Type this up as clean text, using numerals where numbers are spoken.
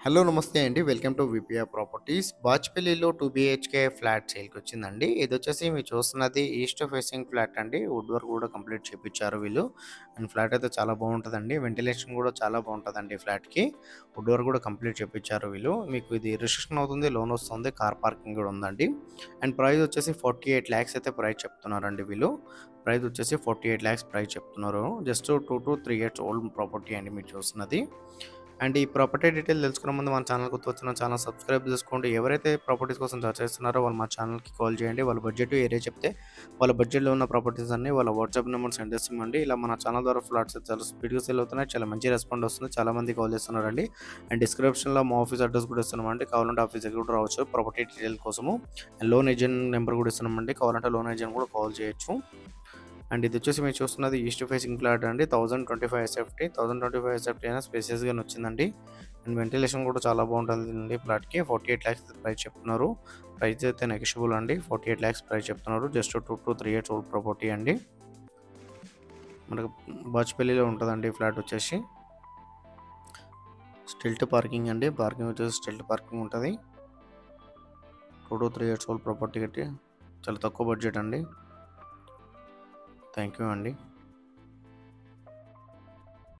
Hello నమస్తే అండి. Welcome to VPR properties. బాచ్‌పల్లిలో 2 బీహెచ్‌కే ఫ్లాట్ సేల్‌కొచ్చిందండి. ఇదొచ్చేసి మీరు చూస్తున్నది ఈస్ట్ ఫేసింగ్ ఫ్లాట్ అండి. వుడ్ వర్క్ కూడా కంప్లీట్ చేపిచ్చారు వీళ్ళు. అండ్ ఫ్లాట్ అయితే చాలా బావుంటదండి. వెంటిలేషన్ కూడా చాలా బావుంటదండి ఫ్లాట్‌కి. వుడ్ వర్క్ కూడా కంప్లీట్ చేపిచ్చారు వీళ్ళు. మీకు ఇది రిజిస్ట్రేషన్ అవుతుంది, లోన్ వస్తుంది, కార్ పార్కింగ్ కూడా ఉందండి. అండ్ ప్రైస్ వచ్చేసి 48 లాక్స్ అయితే ప్రైస్ చెప్తున్నారండి వీళ్ళు. ప్రైస్ వచ్చేసి 48 లాక్స్ ప్రైస్ చెప్తున్నారు. జస్ట్ 2-3 ఇయర్స్ ఓల్డ్ ప్రాపర్టీ అండి మీరు చూస్తున్నది. అండ్ ఈ ప్రాపర్టీ డీటెయిల్ తెలుసుకునే ముందు మన ఛానల్ కొత్తగా వచ్చిన ఛానల్ సబ్స్క్రైబ్ చేసుకోండి. ఎవరైతే ప్రాపర్టీస్ కోసం సెర్చ్ చేస్తున్నారో వాళ్ళు మా ఛానల్‌కి కాల్ చేయండి. వాళ్ళ బడ్జెట్ ఏరియా చెప్తే వాళ్ళ బడ్జెట్‌లో ఉన్న ప్రాపర్టీస్ అన్నీ వాళ్ళ వాట్సాప్ నెంబర్ సెండ్ చేస్తామండి. ఇలా మన ఛానల్ ద్వారా ఫ్లాట్స్ చాలా స్పీడ్‌గా సేల్ అవుతున్నాయి. చాలా మంచి రెస్పాండ్ వస్తుంది. చాలామంది కాల్ చేస్తున్నారండి. అండ్ డిస్క్రిప్షన్‌లో మా ఆఫీస్ అడ్రస్ కూడా ఇస్తున్నామండి. కావాలంటే ఆఫీస్ దగ్గర కూడా రావచ్చు ప్రాపర్టీ డీటెయిల్ కోసము. లోన్ ఏజెంట్ నెంబర్ కూడా ఇస్తున్నామండి. కావాలంటే లోన్ ఏజెంట్ కూడా కాల్ చేయొచ్చు. అండ్ ఇది వచ్చేసి మీరు చూస్తున్నది ఈస్ట్ ఫేసింగ్ ఫ్లాట్ అండి. 1025 ఎస్ఎఫ్టీ 1025 ఎస్ఎఫ్టీ అయినా స్పేసియస్‌గానే వచ్చిందండి. అండ్ వెంటిలేషన్ కూడా చాలా బాగుంటుందండి ఫ్లాట్‌కి. 48 లాక్స్ ప్రైస్ చెప్తున్నారు. ప్రైస్ అయితే నెగోషియబుల్ అండి. 48 లాక్స్ ప్రైస్ చెప్తున్నారు. జస్ట్ 2-3 ఇయర్స్ ఓల్డ్ ప్రాపర్టీ అండి. మనకు బాచ్‌పల్లిలో ఉంటదండి ఈ ఫ్లాట్ వచ్చేసి. స్టిల్ట్ పార్కింగ్ అండి. పార్కింగ్ వచ్చేసి స్టిల్ట్ పార్కింగ్ ఉంటది. 2-3 ఇయర్స్ ఓల్డ్ ప్రాపర్టీ కట్టి చాలా తక్కువ బడ్జెట్ అండి. థ్యాంక్ యూ అండి.